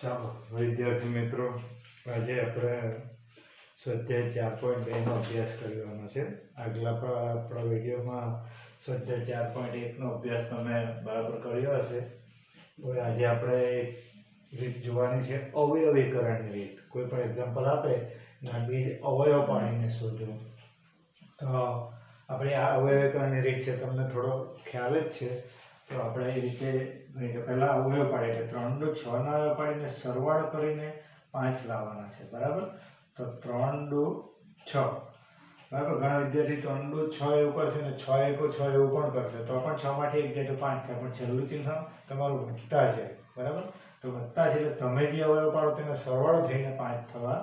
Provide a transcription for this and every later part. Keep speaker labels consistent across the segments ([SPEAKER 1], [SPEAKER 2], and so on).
[SPEAKER 1] ચાલો વિદ્યાર્થી મિત્રો, આજે આપણે સ્વાધ્યાય 4.2નો અભ્યાસ કરવાનો છે. આગલા આપણા વિડીયોમાં સ્વાધ્યાય 4.1નો અભ્યાસ તમે બરાબર કર્યો હશે. તો આજે આપણે એક રીત જોવાની છે, અવયવીકરણની રીત. કોઈ પણ એક્ઝામ્પલ આપે અને બીજ અવયવ પાડીને શોધો. તો આપણે આ અવયવીકરણની રીત છે, તમને થોડો ખ્યાલ જ છે. તો આપણે એ રીતે પહેલા અવયવ પાડીએ એટલે 3 × 6 ના અવયવ પાડીને સરવાળો કરીને 5 લાવવાના છે. બરાબર? તો 3 × 6 બરાબર. ઘણા વિદ્યાર્થી 3 × 6 એવું કરશે ને 6 × 6 એવું પણ કરશે, તો પણ 6 માંથી 1 જાય તો 5 થાય, પણ છેલ્લું ચિહ્ન તમારું વત્તા છે. બરાબર? તો વત્તા છે એટલે તમે જે અવયવ પાડો તેનો સરવાળો થઈને 5 થવા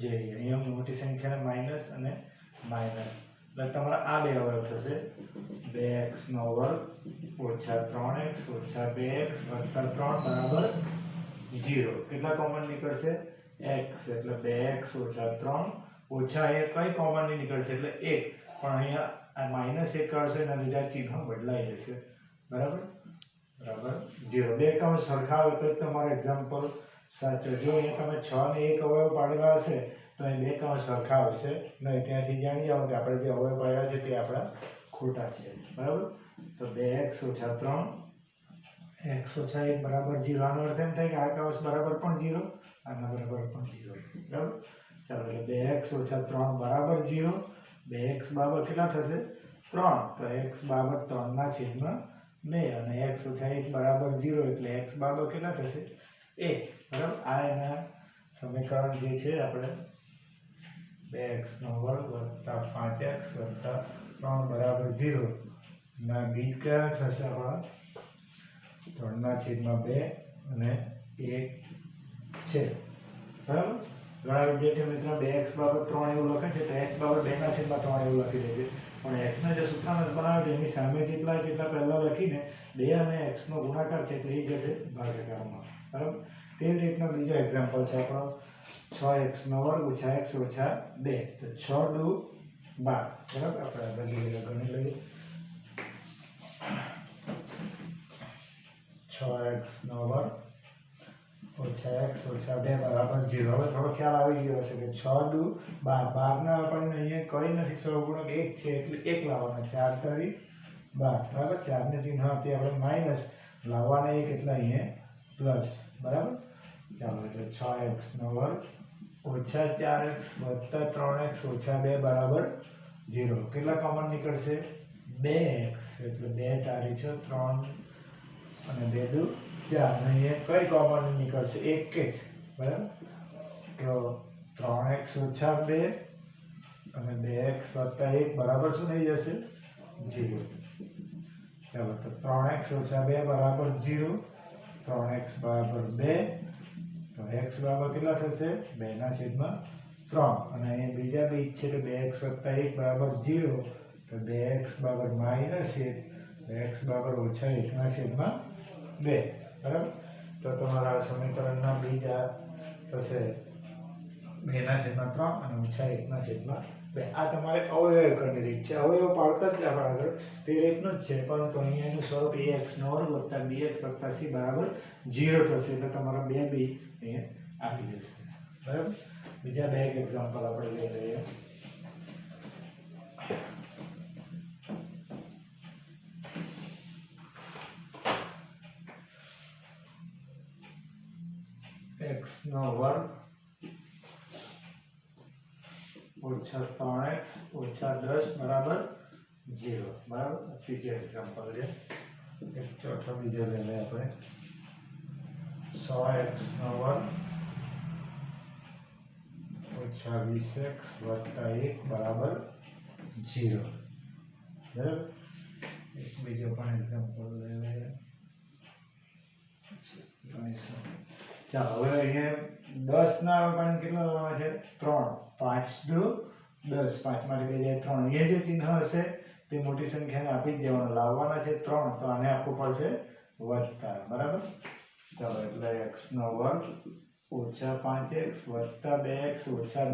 [SPEAKER 1] જોઈએ. અહીંયા મોટી સંખ્યાને માઇનસ અને માઇનસ, એટલે તમારા આ બે અવયવ થશે 2x² - 3x - 2x + 3 બરાબર 0. કેટલા કોમન નીકળશે? x, એટલે 2x - 3 ઓછા અહીંયા કઈ કોમન નહીં નીકળશે એટલે 1, પણ અહીંયા આ -1 કાઢશો એના લીધે આ ચિહ્ન બદલાઈ જશે. બરાબર? બરાબર 0. બે કૌંસ સરખા આવે તો જ તમારો એક્ઝામ્પલ સાચો. જો અહીંયા તમે 6 ને 1 અવયવ પાડેલા હશે તો અહીં બે કૌંસ સરખા આવશે નહીં. ત્યાંથી જાણી જાઓ કે આપણે જે અવયવ પાડ્યા છે તે આપણા ખોટા છે. બરાબર? તો 2x - 3 x - 1 બરાબર 0. આનો અર્થ એમ થાય કે આ કૌંસ બરાબર પણ 0, આના બરાબર પણ 0. બરાબર? ચાલો, એટલે 2x - 3 બરાબર 0. 2x બરાબર કેટલા થશે? 3. તો x બરાબર 3/2 અને x - 1 બરાબર 0, એટલે x બરાબર કેટલા થશે? 1. બરાબર? આ એના સમીકરણ જે છે આપણે 2x² + 5x + 3 બરાબર 0 ના બીજ કયા થશે? આપણા 3/2 અને 1 છે. બરાબર? ઘણા વિદ્યાર્થીઓ મિત્રો 2x બરાબર 3 એવું લખે છે, તો x બરાબર 2/3 એવું લખી દે છે. પણ x ને જે સૂત્રમાં બનાવ્યું છે એની સામે જેટલા પહેલા લખીને 2 અને x નો ગુણાકાર છે તે જશે ભાગાકારમાં. બરાબર? તે જ રીતનો બીજો એક્ઝામ્પલ છે આપણો 6x² - x - 2. તો 6 × 12. બરાબર? આપણે બધી જગ્યાએ ગણી લઈએ. 6x² - x - 2 બરાબર 0. હવે થોડો ખ્યાલ આવી ગયો હશે કે 6 × 12. 12 ના આપણને અહીંયા કઈ નથી, સહગુણક 1 છે એટલે 1 લાવવાના. 4 × 12. બરાબર? 4 ને ચિહ્ન આપી આપણે માઇનસ, લાવવાના 1 એટલે અહીંયા પ્લસ. બરાબર? ચાલો, એટલે 6x² - 4x + 3x - 2 બરાબર 0. કેટલા કોમન નીકળશે? 2x, એટલે 2 તારી 6, 3 અને 2 × 4. અહીંયા કઈ કોમન નીકળશે? 1 જ. બરાબર? તો 3x - 2 અને 2x + 1 બરાબર શું થઈ જશે? 0. ચાલો, તો 3x - 2 બરાબર 0. 3x બરાબર 2. તો x બરાબર કેટલા થશે? 2/3. અને અહીંયા બીજા બીજ છે તો 2x + 1 બરાબર 0. તો 2x બરાબર -1, તો x બરાબર -1/2. બરાબર? તો તમારા આ સમીકરણના બીજ આ થશે 2/3 અને -1/2. આ તમારે અવયવીકરણની રીત છે. અવયવ પાડતા જ આપણે આગળ તે રીતનું જ છે, પરંતુ અહીંયા એનું સ્વરૂપ ax² + bx + c બરાબર 0 થશે. એટલે તમારા બે બીજ અહીંયા આપી જશે. બરાબર? બીજા બે એક્ઝામ્પલ આપણે લઈ લઈએ. x² - 3x - 10 બરાબર 0. બરાબર? ત્રીજો એક્ઝામ્પલ છે. એક ચોથો બીજો લઈ લઈએ આપણે. 6x² - 20x + 1 બરાબર 0. બરાબર? એક બીજો પણ એક્ઝામ્પલ લઈ લઈએ. ચાલો, હવે અહીંયા 10 ના પણ કેટલા લેવાના છે? 3. 5 × 10. 5 માંથી 2 જાય 3. અહીંયા જે ચિહ્ન હશે તે મોટી સંખ્યાને આપી જ દેવાનું. લાવવાના છે 3, તો આને આપવું પડશે વત્તા. બરાબર? ચાલો, એટલે x² - 5x + 2x -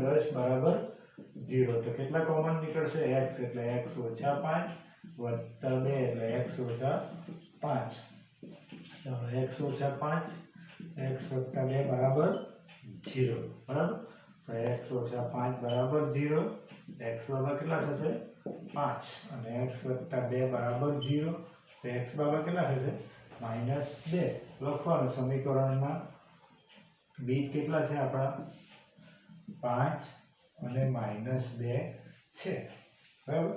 [SPEAKER 1] 10 બરાબર 0. તો કેટલા કોમન નીકળશે? x, એટલે x - 5 + 2 એટલે x - 5. ચાલો, x - 5 x વત્તા 2 બરાબર 0 બરાબર. તો x ઓછા 5 બરાબર 0, x બરાબર કેટલા થશે 5 અને x વત્તા 2 બરાબર 0, તો x બરાબર કેટલા થશે -2. લખવાનું સમીકરણના બીજ કેટલા છે આપણા 5 અને -2 છે બરાબર.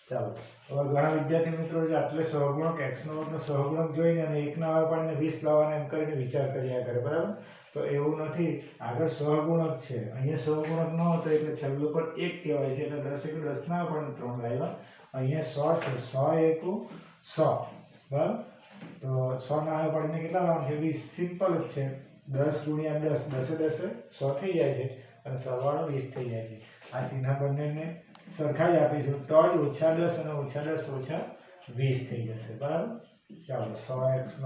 [SPEAKER 1] ચાલો હવે ઘણા વિદ્યાર્થી મિત્રો જે આટલે સહગુણક x નો વર્ગનો સહગુણક જોઈને અને 1 ના આવે પાડીને 20 લાવવાના એમ કરીને વિચાર કર્યા કરે બરાબર. તો એવું નથી, આગળ સહગુણક છે, અહીંયા સહગુણક ન હતો એટલે છેલ્લું પર 1 કહેવાય છે, એટલે 10 * 10 ના પણ 3 લાવ્યા. અહીંયા 100 છે, 100 * 1 100 બરાબર. તો 100 ના આવે પાડીને કેટલા લાવવાનું છે 20. સિમ્પલ જ છે, 10 × 10 10 10 100 થઈ જાય છે અને સરવાળો 20 થઈ જાય છે. આ ચિહ્ન બંનેને સરખા જ આપીશું તો જ -10 અને -10 -20 થઈ જશે બરાબર. ચાલો 100x²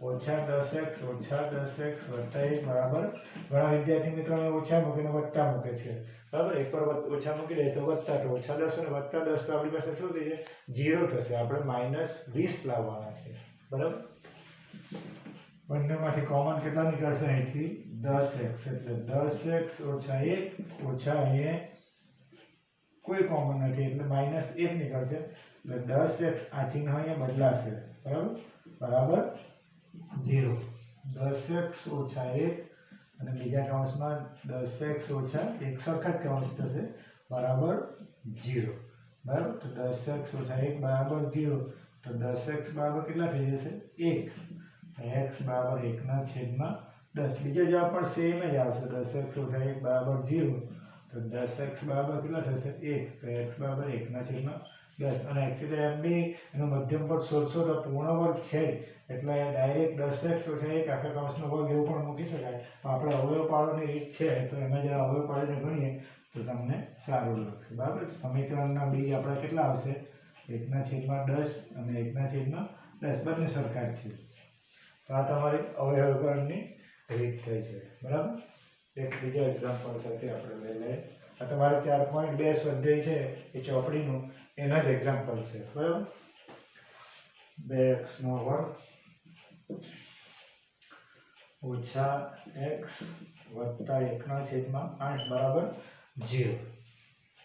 [SPEAKER 1] -10x -10x + 1 બરાબર. ઘણા વિદ્યાર્થી મિત્રોને ઓછા મૂકીને વત્તા મૂકે છે બરાબર. એક પર ઓછા મૂકી દે તો વત્તા, તો -10 અને +10 તો આપણી પાસે શું થઈ જાય 0 થશે. આપણે -20 લાવવાના છે બરાબર. બંનેમાંથી કોમન કેટલા નીકળશે અહીંથી 10x, એટલે 10x - 1 ઓછા અહીંયા કોઈ કોમન નથી એટલે -1 નીકળશે. એટલે 10x આ ચિહ્ન અહીંયા બદલાશે બરાબર બરાબર 0. 10x - 1 અને બીજા કૌંસમાં 10x - 1 સરખા જ કૌંસ થશે બરાબર 0 બરાબર. તો 10x - 1 બરાબર 0. તો 10x બરાબર કેટલા થઈ જશે 1. x બરાબર 1/10. બીજો જવાબ પણ સેમ જ આવશે. 10x - 1 બરાબર 0. તો 10x બરાબર કેટલા થશે 1. તો x બરાબર 1/10. અને એકચ્યુઅલી એમ બી એનો મધ્યમ પદ શોધશો તો પૂર્ણ વર્ગ છે એટલે ડાયરેક્ટ 10x - 1 આખા કૌંસનો વર્ગ એવું પણ મૂકી શકાય. પણ આપણે અવયવ પાડવાની રીત છે તો એમાં જરા અવયવ પાડીને ગણીએ તો તમને સારું લાગશે બરાબર. સમીકરણના બીજ આપણા કેટલા આવશે 1/10 અને 1/10 બંને સરખા જ છે. તો આ તમારી અવયવકરણની રીત થઈ છે બરાબર. એક બીજા એક્ઝામ્પલ સાથે આપણે લઈ લઈએ. આ તમારે 4.2 સ્વાધ્યાય છે એ ચોપડીનું એના જ એક્ઝામ્પલ છે બરાબર. 2x² - x + 1/8 બરાબર 0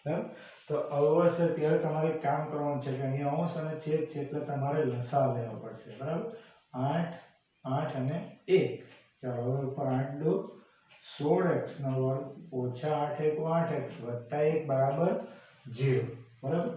[SPEAKER 1] બરાબર. તો અવશ્ય ત્યારે તમારે કામ કરવાનું છે કે અહીંયા અંશ અને છેદ છે એટલે તમારે લસા લેવો પડશે બરાબર. 8 8 અને 1. ચાલો હવે ઉપર 8 દો 16x² - 8 * 8x + 1 બરાબર 0 બરાબર.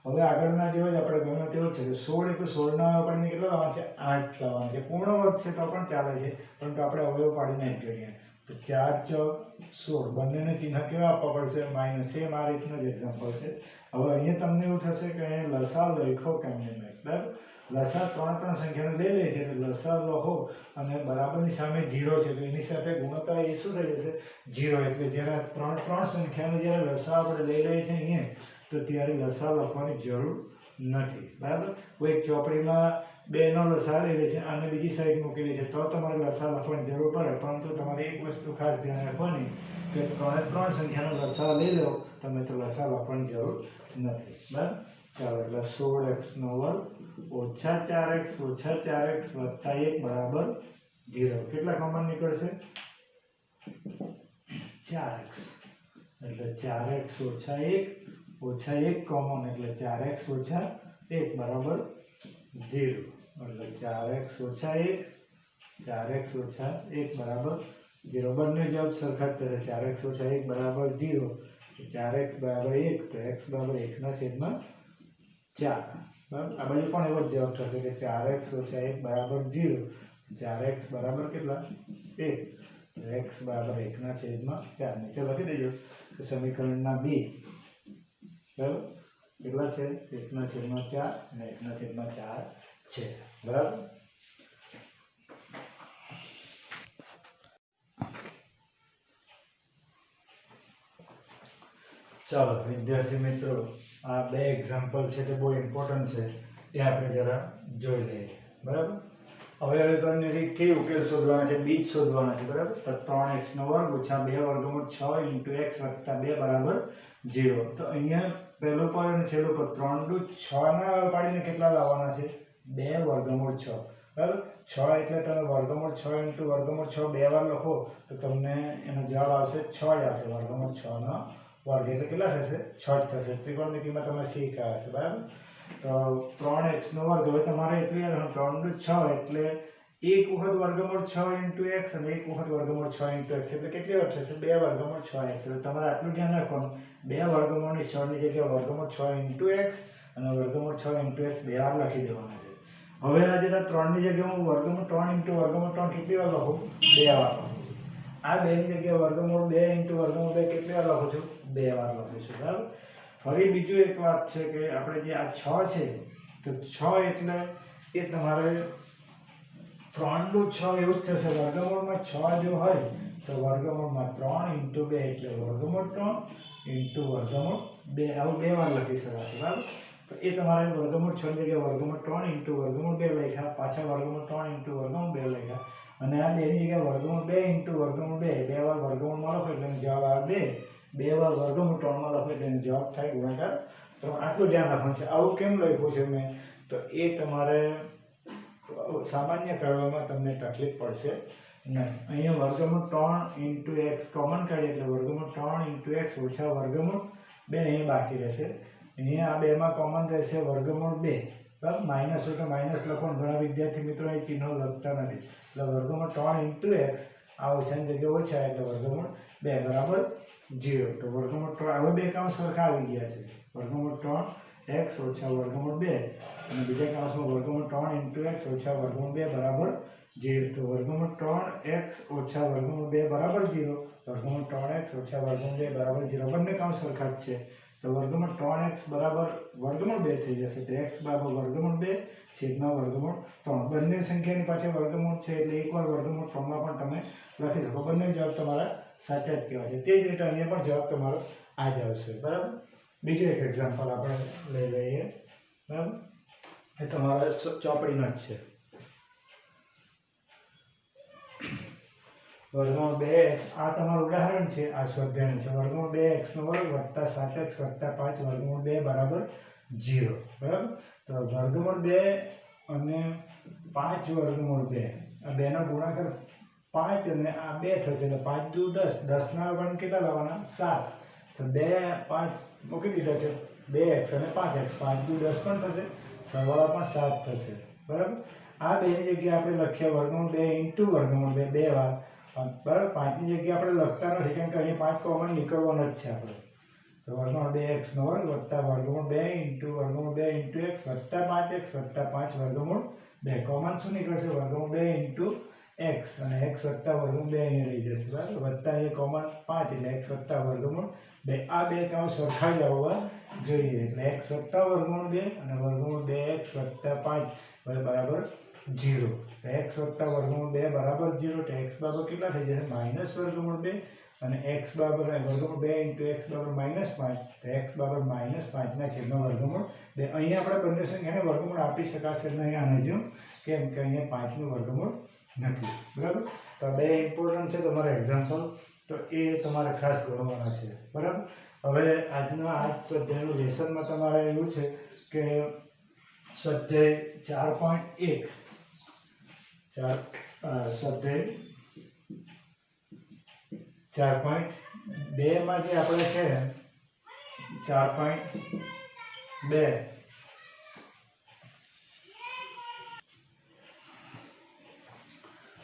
[SPEAKER 1] હવે આગળના જેવો જ આપણે ગણ્યો તેવો છે કે 16 * 16 ના આપણને કેટલા લાવવાના છે 8 લાવવાના છે. પૂર્ણ વર્ગ છે તો પણ ચાલે છે પરંતુ આપણે અવયવ પાડીને જ ગણીએ. તો 4 * 4 = 16. બંનેને ચિહ્ન કેવા આપવા પડશે માઈનસ. સેમ આ રીતનો જ એક્ઝામ્પલ છે. હવે અહીંયા તમને એવું થશે કે અહીંયા લસા લખો કેમ નહીં બરાબર. લસા 3 સંખ્યાને લઈ લે છે એટલે લસા લખો અને બરાબરની સામે 0 છે તો એની સાથે ગુણોત્તર એ શું થઈ જશે 0. એટલે જ્યારે 3 સંખ્યાનો જ્યારે લસા આપણે લઈ લઈએ છીએ અહીંયા તો ત્યારે લસા લખવાની જરૂર નથી બરાબર. કોઈ ચોપડીમાં 2 નો લસા લઈ લે છે અને બીજી સાઈડ મૂકેલી છે તો તમારે લસા લખવાની જરૂર પડે. પરંતુ તમારે એક વસ્તુ ખાસ ધ્યાન રાખવાની કે 3 સંખ્યાનો લસા લઈ લો તમે તો લસા લખવાની જરૂર નથી બરાબર. ચાલો એટલે 16x² - 4x - 4x + 1 બરાબર 0. કેટલા કોમન નીકળશે 4x. એટલે 4x - 1 -1 કોમન એટલે 4x - 1 બરાબર 0. એટલે 4x - 1 4x - 1 બરાબર 0. બંને જવાબ સરખા જ થશે. 4x - 1 બરાબર 0. 4x બરાબર 1 તો x બરાબર 1/4 બરાબર. આ બાજુ પણ એવો જ જવાબ થશે કે 4x - 1 બરાબર 0. 4x બરાબર કેટલા 1 તો x બરાબર 1/4. નીચે લખી દેજો કે સમીકરણના બી બરાબર કેટલા છે 1/4 અને 1/4 છે બરાબર. ચાલો વિદ્યાર્થી મિત્રો આ બે એક્ઝામ્પલ છે તે બહુ ઇમ્પોર્ટન્ટ છે એ આપણે જરા જોઈ લઈએ બરાબર. હવે અવયવકરણની રીતથી ઉકેલ શોધવાના છે, બીજ શોધવાના છે બરાબર. તો 3x² - 2 * 6 * x + 2 બરાબર 0. તો અહીંયા પહેલું પદ અને છેલ્લું પદ 3 × 6 ના પાડીને કેટલા લાવવાના છે 2 √ 6. બરાબર 6 એટલે તમે વર્ગમૂળ 6 × વર્ગમૂળ 6 બે વાર લખો તો તમને એનો જવાબ આવશે 6 જ આવશે. વર્ગમૂળ 6 નો વર્ગ એટલે કેટલા થશે? 6 જ થશે. ત્રિકોણમિતિમાં તમે શીખ્યા હશે. બરાબર. તો 3x નો વર્ગ હવે તમારે એટલું યાદ રાખવાનું 3 × 6 એટલે એક વખત વર્ગમૂળ 6 × x અને એક વખત વર્ગમૂળ 6 × x એટલે કેટલી વાર થશે? 2 વર્ગમૂળ 6x. એટલે તમારે આટલું ધ્યાન રાખવાનું 2 વર્ગમૂળની 6 ની જગ્યાએ વર્ગમૂળ 6 × x અને વર્ગમૂળ 6 × x બે વાર લખી દેવાના છે. હવે આ જે 3 ની જગ્યાએ હું વર્ગમૂળ 3 × વર્ગમૂળ 3 કેટલી વાર લખું? 2 વાર લખું. આ 2 ની જગ્યાએ વર્ગમૂળ 2 × વર્ગમૂળ 2 કેટલી વાર લખું છું? 2 વાર લખું છું. બરાબર. ફરી બીજું એક વાત છે કે આપણે જે આ 6 છે તો 6 એટલે એ તમારે 3 નું 6 એવું જ થશે. વર્ગમૂળમાં 6 જો હોય તો વર્ગમૂળમાં 3 × 2 એટલે વર્ગમૂળ 3 × વર્ગમૂળ 2 આવું બે વાર લખી શકાશે. બરાબર. તો એ તમારે વર્ગમૂળ 6 ની જગ્યાએ વર્ગમૂળ 3 × વર્ગમૂળ 2 લખ્યા, પાછા વર્ગમૂળ 3 × વર્ગમૂળ 2 લખ્યા અને આ 2 ની જગ્યાએ વર્ગમૂળ 2 × વર્ગમૂળ 2 બે વાર વર્ગમૂળમાં લખો એટલે જવાબ આવે 2. બે વાર વર્ગમૂળ 3 માં લખો એટલે જવાબ થાય ગુણાકાર 3. આટલું ધ્યાન રાખવાનું છે. આવું કેમ લખ્યું છે મેં? તો એ તમારે સામાન્ય કરવામાં તમને તકલીફ પડશે નહીં. અહીંયા વર્ગમૂળ 3 × x કોમન કાઢીએ એટલે વર્ગમૂળ 3 × x ઓછા વર્ગમૂળ 2 અહીં બાકી રહેશે. અહીંયા આ બેમાં કોમન રહેશે વર્ગમૂળ 2. બરાબર. માઇનસ હોય તો માઇનસ લખો. ઘણા વિદ્યાર્થી મિત્રો એ ચિહ્નો લખતા નથી એટલે વર્ગમૂળ 3 × x આ ઓછાની જગ્યાએ ઓછા એટલે વર્ગમૂળ 2 બરાબર 0. તો વર્ગમૂળ 3 હવે બે કાઉન્સ સરખા આવી ગયા છે. વર્ગમૂળ 3x ઓછા વર્ગમૂળ 2 અને બીજા કાઉન્સમાં વર્ગમૂળ 3 × x ઓછા વર્ગમૂળ 2 બરાબર 0. તો વર્ગમૂળ 3x ઓછા વર્ગમૂળ 2 બરાબર 0. વર્ગમૂળ 3x ઓછા વર્ગમૂળ 2 બરાબર 0. બંને કાઉન્સ સરખા જ છે. તો વર્ગમૂળ 3x બરાબર વર્ગમૂળ 2 થઈ જશે. તો x બરાબર વર્ગમૂળ 2 છેદમાં વર્ગમૂળ 3. બંને સંખ્યાની પાછળ વર્ગમૂળ છે એટલે એકવાર વર્ગમૂળ 3 માં પણ તમે લખી શકો. બંને જવાબ તમારા સાચા જ કહેવાય છે. તે જ રીતે અહીંયા પણ જવાબ તમારો આ જ આવશે. બરાબર. બીજું એક એક્ઝામ્પલ આપણે લઈ લઈએ. બરાબર. એ તમારા ચોપડીનો જ છે. વર્ગમૂળ 2x આ તમારું ઉદાહરણ છે. આ સ્વાધ્યાય છે. વર્ગમૂળ 2x² + 7x + 5 વર્ગમૂળ 2 બરાબર 0. બરાબર. તો વર્ગમૂળ 2 અને 5 વર્ગમૂળ 2 આ બેનો ગુણાકાર 5 અને આ 2 થશે એટલે 5 દુ 10. 10 ના વર્ગ કેટલા લાવવાના? 7. તો 2 5 મૂકી દીધા છે. 2x અને 5x 5 દુ 10 પણ થશે. સરવાળો પણ 7 થશે. બરાબર. આ બેની જગ્યાએ આપણે લખીએ વર્ગમૂળ 2 × વર્ગમૂળ 2 બે વાર. બરાબર. 5 ની જગ્યાએ આપણે લખતા નથી કેમ કે અહીં 5 કોમન નીકળવાનો જ છે આપણે. તો વર્ગમૂળ 2x² + વર્ગમૂળ 2 × વર્ગમૂળ 2 × x + 5x + 5 વર્ગમૂળ 2 કોમન શું નીકળશે? વર્ગમૂળ 2 × x અને x + વર્ગમૂળ 2 અહીં રહી જશે. બરાબર. વત્તા અહીં કોમન 5 એટલે x + વર્ગમૂળ 2. આ બે કાઉન્સ સરખા જ આવવા જોઈએ એટલે x + વર્ગમૂળ 2 અને વર્ગમૂળ 2x + 5 બરાબર 0. તો x + વર્ગમૂળ 2 બરાબર 0. તો x બરાબર કેટલા થઈ જશે? -વર્ગમૂળ 2 અને x બરાબર વર્ગમૂળ 2 × x બરાબર -5. તો x બરાબર -5 ના છેદમાં વર્ગમૂળ 2. અહીંયા આપણે બંને સંખ્યાને વર્ગમૂળ આપી શકાશે નહીં આને જેમ કેમ કે અહીંયા 5 નું વર્ગમૂળ નથી. બરાબર. તો બે ઇમ્પોર્ટન્ટ છે તમારા એક્ઝામ્પલ. તો એ તમારે ખાસ ગણવાના છે. બરાબર. હવે આજના સ્વાધ્યાયનું લેસનમાં તમારે એવું છે કે સ્વાધ્યાય 4.2 માં જે આપણે છે 4.2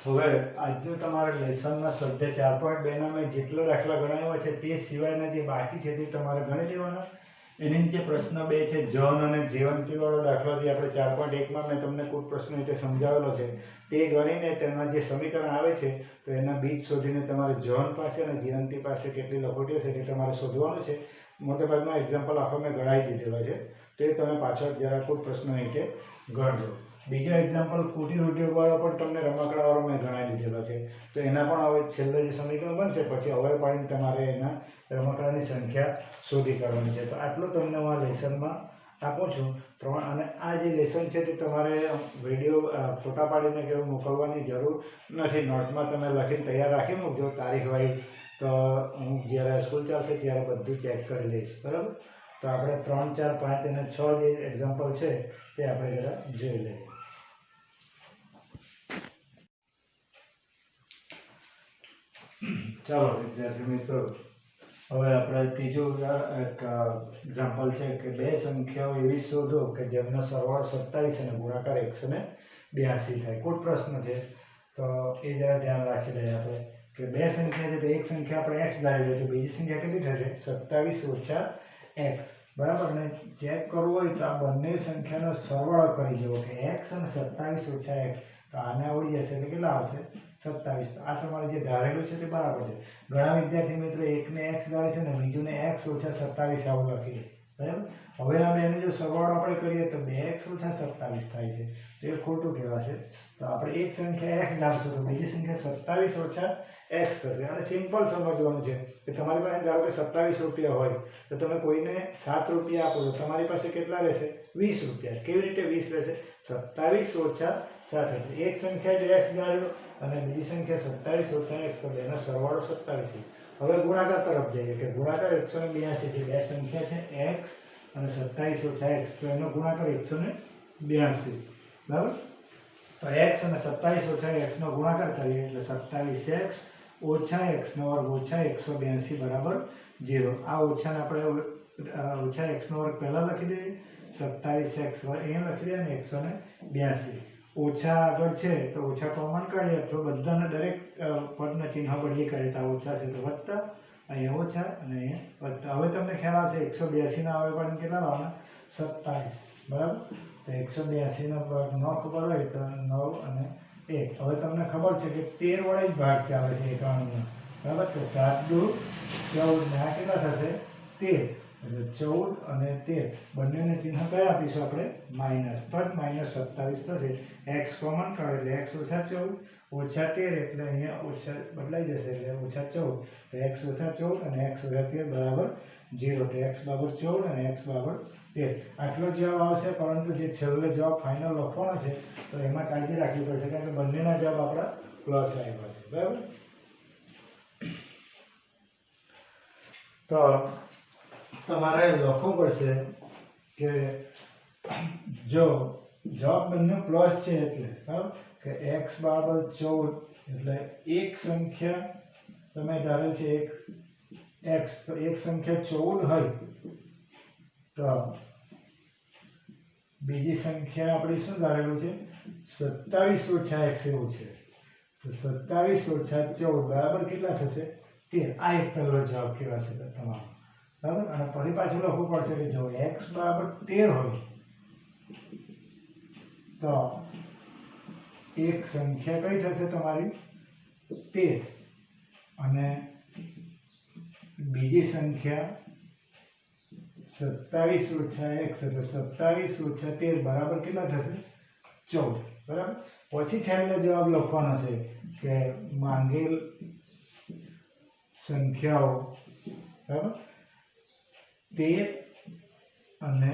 [SPEAKER 1] હવે આજનું તમારા લેસનમાં સ્વાધ્યાય 4.2 ના મેં જેટલા દાખલા ગણાવ્યા છે તે સિવાયના જે બાકી છે તે તમારે ગણી લેવાના. એની નીચે પ્રશ્ન 2 છે જન અને જીવંતી વાળો દાખલો જે આપણે 4.1 માં મેં તમને કુલ પ્રશ્ન રીતે સમજાવેલો છે તે ગણીને તેમાં જે સમીકરણ આવે છે તો એના બીજ શોધીને તમારે જન પાસે અને જીવંતી પાસે કેટલી લખોટીઓ છે તે તમારે શોધવાનું છે. મોટે ભાગના એક્ઝામ્પલ આખો મેં ગણાવી દીધેલો છે તો એ તમે પાછળ જરા કુલ પ્રશ્ન રીતે ગણજો. બીજો એક્ઝામ્પલ કુટીર ઉદ્યોગવાળો પણ તમને રમકડાવાળો મેં ગણાવી દીધેલો છે તો એના પણ હવે છેલ્લે જે સમીકરણ બનશે પછી હવે પાડીને તમારે એના રમકડાની સંખ્યા શોધી કાઢવાની છે. તો આટલું તમને હું આ લેસનમાં આપું છું. અને આ જે લેસન છે તે તમારે વિડીયો ફોટા પાડીને કે મોકલવાની જરૂર નથી. નોટમાં તમે લખીને તૈયાર રાખી મૂકજો તારીખ વાઇઝ. તો હું જ્યારે સ્કૂલ ચાલશે ત્યારે બધું ચેક કરી લઈશ. બરાબર. તો આપણે 3, 4, 5 અને 6 જે એક્ઝામ્પલ છે તે આપણે જરા જોઈ લઈએ. ચાલો વિદ્યાર્થી મિત્રો, હવે આપણે ત્રીજું એક એક્ઝામ્પલ છે કે બે સંખ્યાઓ એવી શોધો કે જેમનો સરવાળો 27 અને ગુણાકાર 182 થાય. કુલ પ્રશ્ન છે તો એ જરા ધ્યાન રાખી લઈએ આપણે કે બે સંખ્યા છે તો એક સંખ્યા આપણે x ધારેલી તો બીજી સંખ્યા કેટલી થશે 27 ઓછા x. બરાબર ને ચેક કરવું હોય તો આ બંને સંખ્યાનો સરવાળો કરી જુઓ કે x અને 27 ઓછા x તો આને આવડી જશે એટલે કેટલા આવશે 27. તો આ તમારે જે ધારેલું છે તે બરાબર છે. ઘણા વિદ્યાર્થી મિત્રો એકને x ધારે છે ને બીજુંને x ઓછા 27 આવું લખી દે. બરાબર, હવે આ બેનો જો સરવાળો આપણે કરીએ તો 2x ઓછા 27 થાય છે તો એ ખોટું કહેવાશે. તો આપણે એક સંખ્યા x ધારશું તો બીજી સંખ્યા 27 ઓછા x થશે. અને સિમ્પલ સમજવાનું છે કે તમારી પાસે ધારો કે 27 રૂપિયા હોય તો તમે કોઈને 7 રૂપિયા આપો તો તમારી પાસે કેટલા રહેશે 20 રૂપિયા. કેવી રીતે 20 રહેશે 27 ઓછા 7. એક સંખ્યા જો x ધાર્યો અને બીજી સંખ્યા 27 ઓછા x તો બેનો સરવાળો 27 છે. હવે ગુણાકાર તરફ જઈએ કે ગુણાકાર 182 છે. બે સંખ્યા છે x અને 27 ઓછા x તો એનો ગુણાકાર 182. બરાબર, તો x અને 27 ઓછા x નો ગુણાકાર કરીએ એટલે 27x ઓછા x નો વર્ગ ઓછા 182 બરાબર 0. આ ઓછાને આપણે ઓછા x નો વર્ગ પહેલા લખી દઈએ 27x વર્ગ અહીંયા લખી દઈએ અને 182. ઓછા આગળ છે તો ઓછા કોમન કાઢીએ તો બધાને દરેક પદના ચિહ્ન બદલી કાઢીએ તો ઓછા છે તો વત્તા, અહીંયા ઓછા અને અહીંયા વત્તા. હવે તમને ખ્યાલ આવશે 182 ના આવે પણ કેટલા લાવવાના 27. બરાબર, તો 182 નો ભાગ ન ખબર હોય તો 9 અને 1. હવે તમને ખબર છે કે 13 વડે જ ભાગ ચાલે છે 91. બરાબર, તો 7 દુ 14 ને આ કેટલા થશે 13. એટલે 14 અને 13 બંનેને ચિહ્ન કયા આપીશું આપણે માઇનસ. પણ માઇનસ 27 થશે. x કોમન કાઢો એટલે x ઓછા 14 ઓછા 13 એટલે અહીંયા ઓછા બદલાઈ જશે એટલે ઓછા 14. તો x ઓછા 14 અને x ઓછા 13 બરાબર 0. તો x બરાબર 14 અને x બરાબર 13. આટલો જવાબ આવશે. પરંતુ જે છેલ્લો જવાબ ફાઇનલ લખવાનો છે તો એમાં કાળજી રાખવી પડશે કારણ કે બંનેના જવાબ આપણા પ્લસ આવ્યા છે. બરાબર, તો તમારે લખવું પડશે કે જો જવાબ બંને પ્લસ છે એટલે બરાબર કે x બરાબર 14 એટલે એક સંખ્યા તમે ધારેલ છે એક x તો એક સંખ્યા 14 હોય તો બીજી સંખ્યા આપણી શું ધારેલું છે 27 ઓછા x એવું છે. તો 27 ઓછા 14 બરાબર કેટલા થશે 13. આ એક પહેલો જવાબ કહેવાશે તમારો. બરાબર, અને ફરી પાછું લખવું પડશે કે જો x બરાબર 13 હોય તો એક સંખ્યા કઈ થશે તમારી 13 અને બીજી સંખ્યા 27 ઓછા x એટલે 27 ઓછા 13 બરાબર કેટલા થશે 14. બરાબર, પછી છેલ્લે જવાબ લખવાનો છે કે માંગેલ સંખ્યાઓ બરાબર 13 અને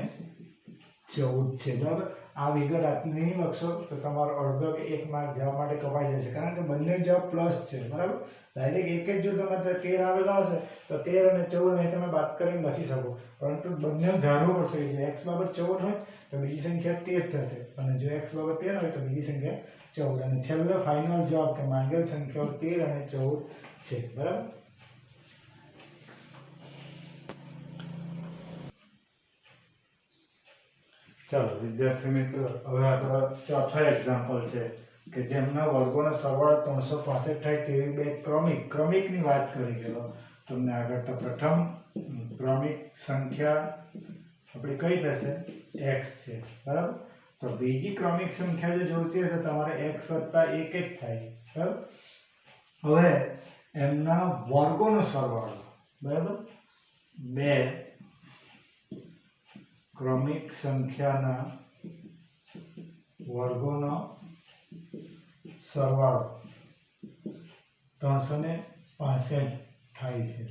[SPEAKER 1] 14 છે. બરાબર, આ વિગત આટલી નહીં લખશો તો તમારો અડધો કે 1 માર્ક જવાબ માટે કપાઈ જશે કારણ કે બંને જવાબ પ્લસ છે. બરાબર, ડાયરેક્ટ એક જ જો તમે 13 આવેલા હશે તો 13 અને 14 અહીં તમે બાદ કરીને લખી શકો. પરંતુ બંને ધારવું પડશે કે જો x બરાબર 14 હોય તો બીજી સંખ્યા 13 થશે અને જો x બરાબર 13 હોય તો બીજી સંખ્યા 14. અને છેલ્લો ફાઇનલ જવાબ કે માંગેલ સંખ્યાઓ 13 અને 14 છે. બરાબર, ચાલો વિદ્યાર્થી મિત્રો, હવે આપણો ચોથા એક્ઝામ્પલ છે કે જેમના વર્ગોનો સરવાળો 365 થાય તેવી બે ક્રમિકની વાત કરી ગયેલો તમને આગળ. તો પ્રથમ ક્રમિક સંખ્યા આપણી કઈ થશે x છે. બરાબર, તો બીજી ક્રમિક સંખ્યા જો જોઈતી હોય તો તમારે x વત્તા 1 જ થાય. બરાબર, હવે એમના વર્ગોનો સરવાળો બરાબર બે ક્રમિક સંખ્યાના વર્ગોનો સરવાળો 365 થાય છે.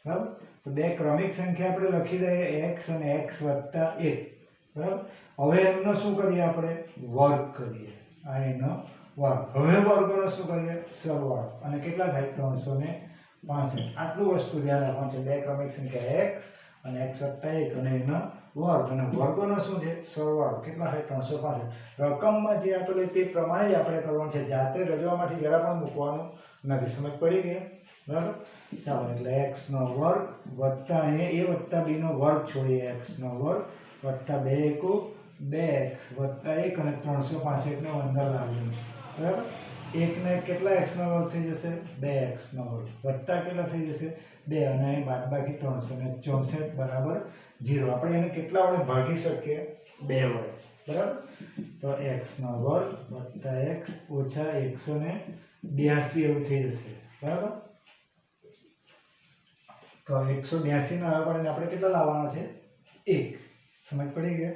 [SPEAKER 1] બરાબર, તો બે ક્રમિક સંખ્યા આપણે લખી દઈએ x અને x વત્તા 1. બરાબર, હવે એમનો શું કરીએ આપણે વર્ગ કરીએ. આ એનો વર્ગ. હવે વર્ગોનો શું કરીએ સરવાળો અને કેટલા થાય 365. આટલું વસ્તુ ધ્યાન રાખવાનું છે. બે ક્રમિક સંખ્યા x અને x વત્તા 1 અને એનો વર્ગ અને વર્ગોનો શું છે સરવાળો કેટલા થાય 365 રકમમાં જે આપેલું તે પ્રમાણે જ આપણે કરવાનું છે જાતે રજવામાંથી જરા પણ મૂકવાનું નથી સમજ પડી ગઈ બરાબર ચાલો એટલે x નો વર્ગ વત્તા અહીંયા a વત્તા b નો વર્ગ છોડીએ x નો વર્ગ વત્તા 2 એકુ 2x વત્તા 1 અને 365 ને અંદર લાવીએ બરાબર 1 ને કેટલા x નો વર્ગ થઈ જશે 2x નો વર્ગ વત્તા કેટલા થઈ જશે 2 અને અહીં બાદબાકી 364 બરાબર 0 આપણે એને કેટલા વડે ભાગી શકીએ 2 વડે બરાબર તો x નો વર્ગ વત્તા x ઓછા 182 એવું થઈ જશે બરાબર તો 182 ના આપણે કેટલા લાવવાના છે 1 સમજ પડી ગઈ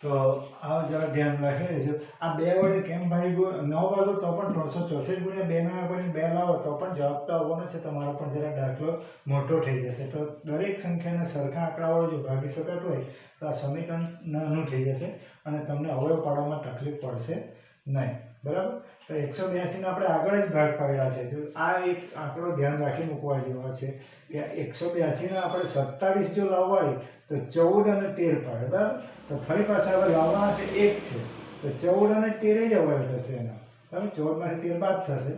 [SPEAKER 1] તો આ જરા ધ્યાન રાખી લેજો આ 2 વડે કેમ ભાગ્યો 9 ભાગો તો પણ 364 ગુણ્યા 2 ના આપણે 2 લાવો તો પણ જવાબ તો આવવાનો છે તમારો પણ જરા દાખલો મોટો થઈ જશે તો દરેક સંખ્યાને સરખા આંકડાવાળો જો ભાગી શકાતું હોય તો આ સમીકરણ નાનું થઈ જશે અને તમને અવયવ પાડવામાં તકલીફ પડશે નહીં બરાબર તો 182 ને આપણે આગળ જ ભાગ પાડ્યા છે તો આ એક આંકડો ધ્યાન રાખી મૂકવા જેવો છે કે 182 ને આપણે 27 જો લાવવા હોય તો 14 અને 13 પાડે બરાબર તો ફરી પાછા હવે લાવવાના છે 1 છે તો 14 અને 13 જ અવયવ થશે એના બરાબર 14 માંથી 13 બાદ થશે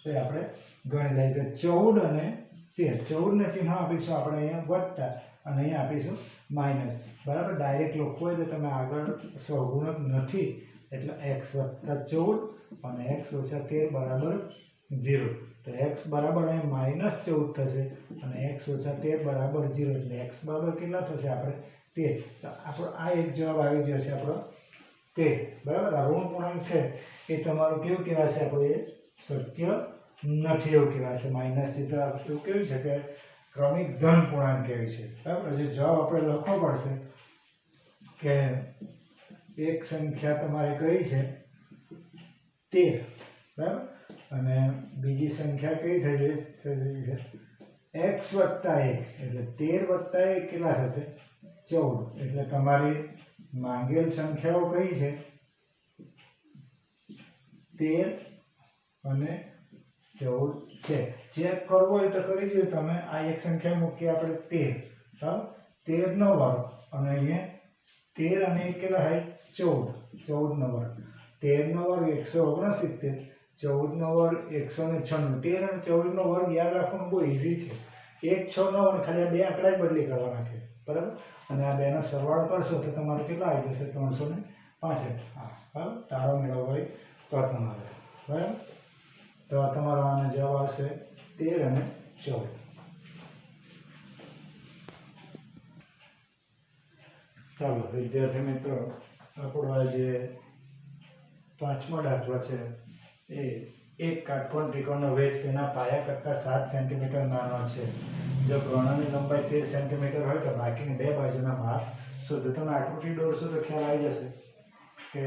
[SPEAKER 1] તો આપણે ગણી લઈએ કે 14 અને 13 14 ને ચિહ્ન આપીશું આપણે અહીંયા વત્તા અને અહીંયા આપીશું માઇનસ બરાબર ડાયરેક્ટ લખવું હોય તો તમે આગળ સહગુણક નથી એટલે x વત્તા 14 અને x ઓછા 13 બરાબર 0 તો x બરાબર અહીં -14 થશે અને x ઓછા 13 બરાબર 0 એટલે x બરાબર કેટલા થશે આપણે 13 તો આપણો આ એક જવાબ આવી ગયો છે આપણો 13 બરાબર આ ઋણ પૂર્ણાંક છે એ તમારું કેવું કહેવાશે આપણું એ શક્ય નથી એવું કહેવાશે માઇનસ ચિત્ર એવું કેવું છે કે ક્રમિક ધન પૂર્ણાંક કહેવાય છે બરાબર જે જવાબ આપણે લખવો પડશે કે એક સંખ્યા તમારે કઈ છે 13 બરાબર અને બીજી સંખ્યા કઈ થઈ છે x વત્તા 1 એટલે 13 વત્તા 1 કેટલા થશે 14 એટલે તમારી માંગેલ સંખ્યાઓ કઈ છે 13 અને 14 છે ચેક કરવો હોય તો કરી દો તમે આ એક સંખ્યા મૂકીએ આપણે 13 બરાબર 13 નો વર્ગ અને અહીંયા 13 અને 1 કેટલા થાય 14 નો વર્ગ 13 નો વર્ગ 169 14 નો વર્ગ 196 13 અને 14 નો વર્ગ યાદ રાખવાનું બહુ ઈઝી છે 1 6 9 અને ખાલી આ બે આંકડા જ બદલી કરવાના છે બરાબર અને આ બેનો સરવાળો કરશો તો તમારે કેટલા આવી જશે 365 હા બરાબર તાળો મેળવવો હોય તો તમારે બરાબર તો તમારો આનો જવાબ આવશે 13 અને 14 ચાલો વિદ્યાર્થી મિત્રો આપણો આ જે પાંચમો દાખલો છે એ એક કાટકોણ ત્રિકોણનો વેધ તેના પાયા કરતાં 7 સેન્ટીમીટર નાનો છે જો કર્ણની લંબાઈ 13 સેન્ટીમીટર હોય તો બાકીની બે બાજુના માપ શોધો તમે આકૃતિ દોરશો તો ખ્યાલ આવી જશે કે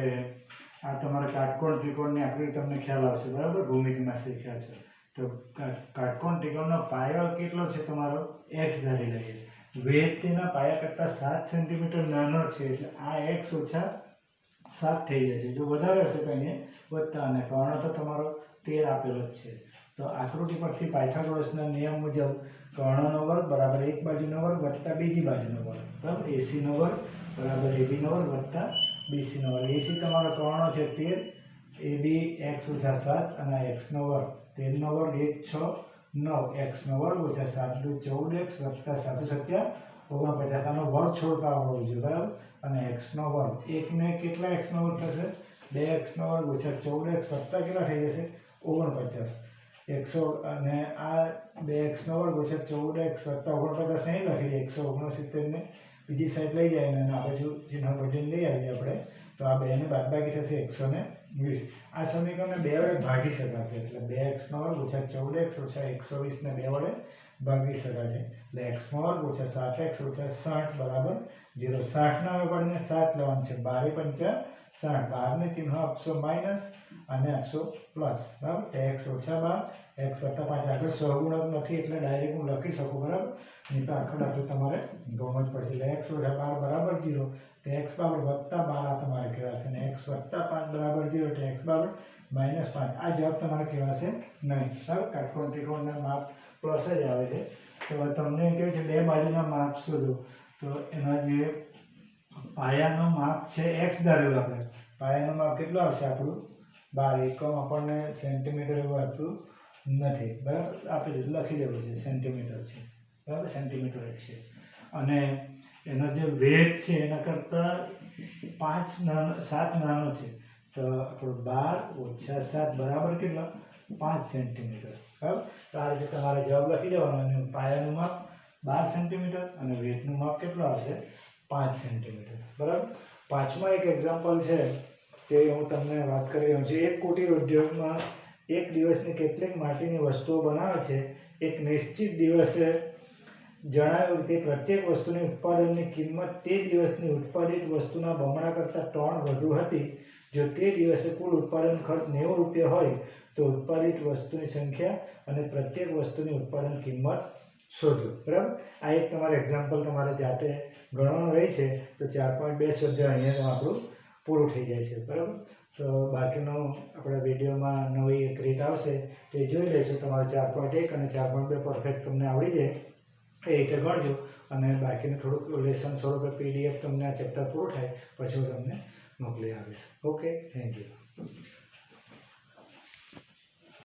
[SPEAKER 1] આ તમારા કાટકોણ ત્રિકોણની આકૃતિ તમને ખ્યાલ આવશે બરાબર ભૂમિતિમાં શીખ્યા છે તો કાટકોણ ત્રિકોણનો પાયો કેટલો છે તમારો x ધારી લઈએ વેધ તેના પાયા કરતાં 7 સેન્ટીમીટર નાનો છે એટલે આ x ઓછા 7 થઈ જશે જો વધારે હશે તો અહીંયા વત્તા અને કર્ણ તો તમારો 13 આપેલો જ છે તો આકૃતિ પરથી પાયથાગોરસના નિયમ મુજબ કર્ણનો વર્ગ બરાબર એક બાજુનો વર્ગ વત્તા બીજી બાજુનો વર્ગ બરાબર AC નો વર્ગ બરાબર AB નો વર્ગ વત્તા BC નો વર્ગ AC તમારો કર્ણ છે 13 AB x ઓછા 7 અને x નો વર્ગ 13 નો વર્ગ 1 6 9 x નો વર્ગ ઓછા 7 × 14x વત્તા 7 7 49 આનો વર્ગ છોડતા આવડવું જોઈએ બરાબર અને x નો વર્ગ 1 ને કેટલા x નો વર્ગ થશે 2x નો વર્ગ ઓછા 14x વત્તા કેટલા થઈ જશે 49 100 અને આ 2x નો વર્ગ ઓછા 14x વત્તા 49 અહીં લખી દઈએ 169 ને બીજી સાઈડ લઈ જાય અને આ બાજુ ચિહ્ન બદલીને લઈ આવીએ આપણે તો આ બે ને બાદબાકી થશે 120 આ સમીકરણને 2 વડે ભાગી શકાશે એટલે 2x નો વર્ગ ઓછા 14x ઓછા 120 ને 2 વડે ભાગી શકાશે એટલે x નો વર્ગ ઓછા 7x ઓછા 60 બરાબર 0 60 ના વેપારીને 7 લેવાનું છે 12 પંચા 60 12 ને ચિહ્ન આપશો માઇનસ અને આપશો પ્લસ બરાબર x ઓછા 12 x વત્તા 5 આગળ સહગુણક નથી એટલે ડાયરેક્ટ હું લખી શકું બરાબર નહીં તો આખો દાખલો તમારે ગણવો જ પડશે એટલે x ઓછા 12 બરાબર 0 તો x બરાબર વત્તા 12 આ તમારે કહેવાશે અને x વત્તા 5 બરાબર 0 એટલે x બરાબર -5 આ જવાબ તમારે કહેવાશે નહીં બરાબર કાટકોણ ત્રિકોણના માપ પ્લસ જ આવે છે. તો તમને એમ કહે છે બે બાજુના માપ શોધો. તો એના જે પાયાનું માપ છે x ધારેલું આપણે. પાયાનું માપ કેટલું આવશે આપણું 12. એકમ આપણને સેન્ટીમીટર એવું આપ્યું નથી, બરાબર. આપણે લખી દેવું છે સેન્ટીમીટર છે, બરાબર, સેન્ટીમીટર જ છે. અને એનો જે વેટ છે એના કરતાં 7 નાનો છે. તો આપણું 12 - 7 બરાબર કેટલા? 5 સેન્ટીમીટર, બરાબર. તો આ રીતે તમારે જવાબ લખી દેવાનો. અને પાયાનું માપ 12 સેન્ટીમીટર અને વેટનું માપ કેટલું આવશે? 5 સેન્ટીમીટર, બરાબર. પાંચમા એક એક્ઝામ્પલ છે કે હું તમને વાત કરી રહ્યો છું. એક કુટીર ઉદ્યોગમાં એક દિવસની કેટલીક માટીની વસ્તુઓ બનાવે છે. એક નિશ્ચિત દિવસે જણાવ્યું કે પ્રત્યેક વસ્તુની ઉત્પાદનની કિંમત તે દિવસની ઉત્પાદિત વસ્તુના બમણા કરતાં 3 વધુ હતી. જો તે દિવસે કુલ ઉત્પાદન ખર્ચ 90 રૂપિયા હોય તો ઉત્પાદિત વસ્તુની સંખ્યા અને પ્રત્યેક વસ્તુની ઉત્પાદન કિંમત શોધો, બરાબર. આ એક તમારે એક્ઝામ્પલ તમારે જાતે ગણવાનું રહે છે. તો 4.2 સ્વાધ્યાય અહીંયા આપણું પૂરું થઈ જાય છે, બરાબર. તો બાકીનો આપણા વિડીયોમાં નવી એક રીત આવશે તે જોઈ લઈશું. તમારે 4.1 અને 4.2 પરફેક્ટ તમને આવડી જાય એ રીતે ગણજો. અને બાકીનું થોડુંક લેસન સ્વરૂપે PDF તમને આ ચેપ્ટર પૂરું થાય પછી હું તમને મોકલી આપીશ. Okay, thank you.